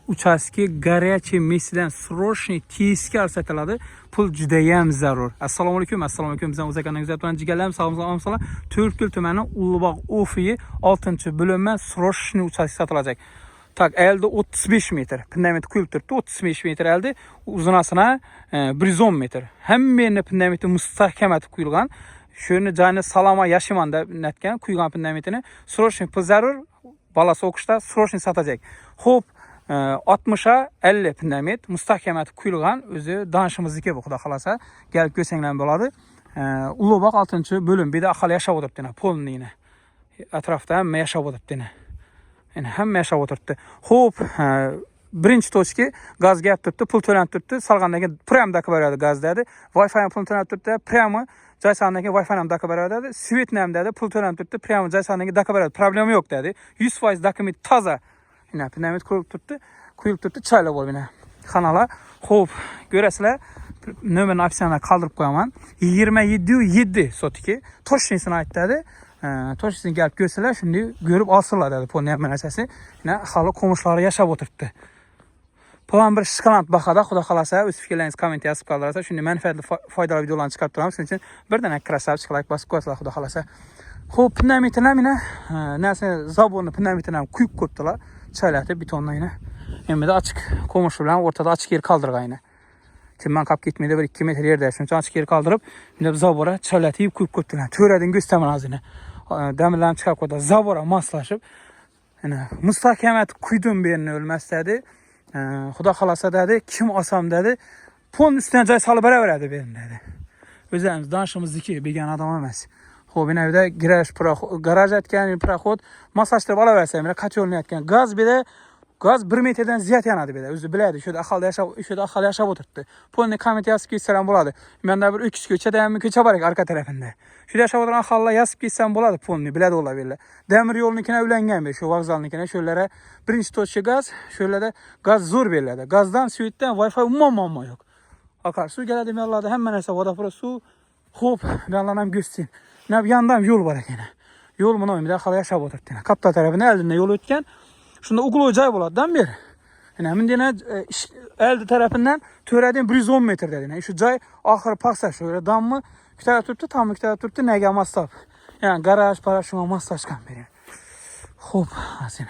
uchastki горячий mesidan срочный teskari sotiladi. Pul juda ham zarur. Assalomu alaykum. Assalomu alaykum. Bizning o'z kanalingizga kuzatgan jigarlarim, salom. To'rtko'l tumani Ulug'bog' O'fi 6-bo'linma срочный uchastki sotilajak. Tak, elde 35 metr. Fundament quyilib turibdi. 35 metr elde. Uzunasına 110 metr. Hamma fundamenti mustahkam etib quyilgan. Shuni joyni salama yashimanda netgan quygan fundamentini срочный pul zarur. Balasi o'qishda срочный sotacak. Xo'p, 60'a 50 fundament mustahkam etib quyilgan. O'zi danışimizniki bu, xudo xolasa. Kelib ko'rsanglar bo'ladi. Ulug'bog' 6-bo'lim. Bir de aholi yashab o'tiribdi. Polniyni. Atrofda hamma yashab o'tiribdi. Yani hamma yashab o'tiribdi. Xo'p, birinchi tochki gaz gap turibdi, pul to'lanib turibdi. Salgandan keyin prям daka beradi gaz dedi. Wi-Fi ham pul to'lanib turibdi. Prямо joy sandan keyin Wi-Fi ham daka beradi dedi. Svetni ham dedi, pul to'lanib turibdi. Prямо joy sandan keyin daka beradi. Problemi yo'q dedi. 100% dokument toza. Yine fundament quyilib turibdi, chiroyli bo'lib yana. Kanala. Xo'p, ko'rasizlar. Nomerni opsiyani qoldirib qo'yaman. 27.7 sotiki. Toshnisini aytdi. Toshnisini gelip görsünler, şimdi görüp alsınlar dedi polni yapmanasasi. Yine halı komuşları yaşab o'tiribdi. Plan bir şıkalant bakada, xudo xolasa o'z fikrlaringizni kommentga yozib qoldirasiz. Shunday manfaatli foydali videolarni chiqarib turamiz. Shuning uchun birdan krasavchik like bosib qo'yasizlar, xudo xolasa. Xo'p, fundamentini ham narsa zaborni fundamentini ham quyib qo'yibdilar. Chaylatib betondan yana. Endi açık komuş bilan o'rtada açık yer qoldirgan yana. Kimdan qap ketmaydi, 1-2 metr yerda. Shuning uchun açık yer qoldirib, endi zabora chaylatib quyib qo'yibdilar. To'radan ko'rsataman hozir. Demirlarni chiqarib qo'ydi. Zabora moslashib, yana mustahkamat quydim berini o'lmas dedi. Xudo xolasa dedi, kim olsam dedi, polni ustidan joy solib beraveradi berini dedi. O'zimiz danışimizniki, began odam emas. Xo'p, bu yerda garaj aytgan, proxod moslashtirib olaversa, mana kotyolni aytgan. Gaz 1 metrdan ziyod yanadi dedi. O'zi biladi, shu yerda aholi yashab o'tiribdi. Polni komment yozib ketsam bo'ladi. Menda bir öküz ko'chada ham ko'cha bor arka tarafında. Shu yashab o'tirgan aholilar yozib ketsam bo'ladi, polni biladi ular bilan. Demir yo'lnikina ulangan be, shu vokzalnikina sho'llara birinchi tochka gaz, sho'larda gaz zo'r beriladi. Gazdan, suyitdan Wi-Fi umuman yo'q. Akar suv keladi yo'llarda hamma narsa vodopro suv. Xo'p, Alloh ham ko'rsin. Bu yandan yo'l bor ekan. Yo'l buni o'yimda aholi yashab o'tiribdi. Kapta tarafından eldinden yol o'tgan. Şunda uqulu joy bo'ladidan beri. Yani mendena elde tarafından töredin 110 metre dedi. Yani şu joy oxiri paxsa şöyle dammi ikkita turibdi, tam ikkita turibdi, nega moslab. Yani garaj para shunga moslashgan beri. Xo'p, asina.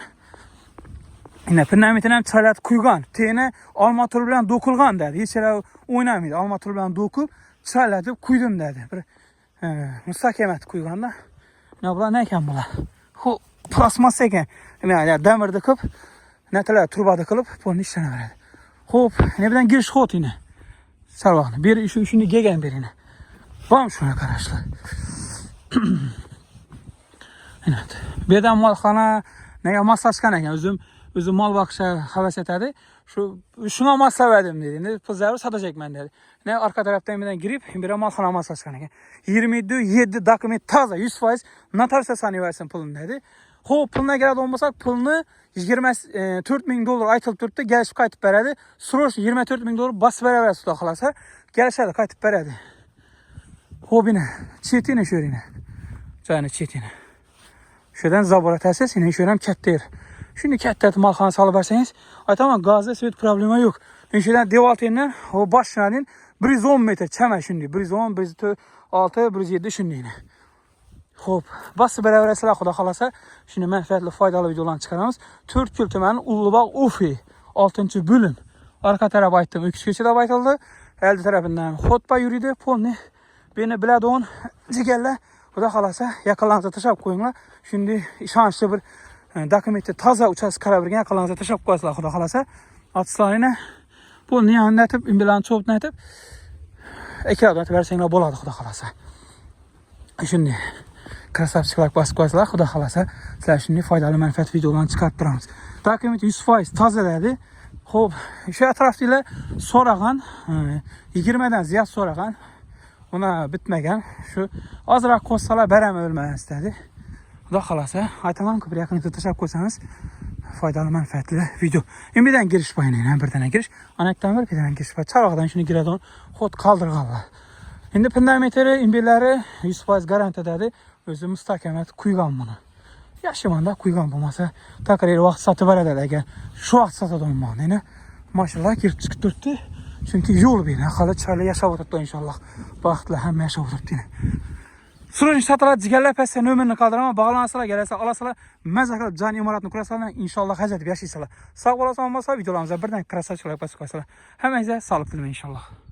Yine fundamentini ham chalat quygan. Teni armatur bilan do'qilgan dedi. Hech qara o'ynamaydi. Armatur bilan do'qib, chalatib quydim dedi. Bir mustahkamat quyganda. Ne bular, ne ekan bular? Xo'p, plasmas ekan. Yani demirde kıp, neteler turbada kılıp polni işleneveradi. Xo'p, ne bilen girish xot yine. Sal bakın, bir işini gegen birine. Bam şuna karışlar. Evet. Bir de malxana nega moslashgan ekan, o'zim mol boqishga havas etadi. Shuna moslaverdim dedi. Endi pul zarur sotacakman dedi. Ne arka tarafdan birden girip bir malxana moslashgan ekan. 27 dokument toza 100% notarsga sanaversin pulni dedi. Xo'p, puluna keladi olmasak, pulni $24,000 aytılib turibdi, kelishib qaytib beradi. Srosh $24,000 basib beraveradi, xudo xolasa. Kelishadi, qaytib beradi. Xo'p, yine chetini sho'rina. Joyini chetini. Şuradan zabora ta'sis, yine sho'ram katta yer. Shuni katta malxona solib bersangiz, aytaman, gazda svet problema yo'q. Shundan devoltendan o boshlanadin 110 metr chama shunday, 110, 106, 107 shunday. Xo'p, basib beraverasizlar, xudo xolasa. Shuni manfaatli, foydali videolarni chiqaramiz. To'rtko'l tumani Ulug'bog' O'fi 6-bo'lim. Arka taraf aytdim, öküz ko'chada aytildi. Elde tarafından xotpa yuridi, polni beni biladi on jigarlar. Xudo xolasa, yaqinlarga tashlab qo'yinglar. Shunday ishonchli bir dokumentni toza uchastka qarab birga yaqinlarga tashlab qo'yasizlar, xudo xolasa. Otslarini polni yonatib, bilan cho'pnatib, ekranga bersanglar bo'ladi, xudo xolasa. Shunday krasavchiklar bosib qo'yasizlar, xudo xolasa. Sizlar shunday foydali manfaat videolarni chiqarib turamiz. Dokument 100% toza dedi. Xo'p, shu atrofdagilar so'ragan, 20 dan ziyod so'ragan. Ona bitmagan. Shu ozroq qo'shsalar baram o'lmas dedi. Xudo xolasa, aytaman, ko'p yaqinga tashlab qo'ysangiz foydali manfaatli video. Endi girish qo'ying, birdan girish. Anakdan birdan girish. Charog'dan shuni giradon xod qoldirganlar. Endi fundamentari, imbellari 100% garantiya dedi. O'zi mustahkamat quygan buni. Yaşamanda kuygan bulmasa takrir vaxt satı var edələ əgər şu vaxt sata olmalı yəni maşallah girib çıxıb durdu. Çünki yol bir xalı çayla yaşab oturdu inşallah. Baxtla həm yaşab oturdu yəni. Sürücü satılar cigərlər pəs nömrəni qaldırama bağlansalar gələsə alasalar məzəklə can imaratını qurasalar inşallah həzz edib yaşaysalar. Sağ olasan olmasa videolarımıza birdən krasavçılar pəs qoysalar. Həmənizə sağlıq diləmək inşallah.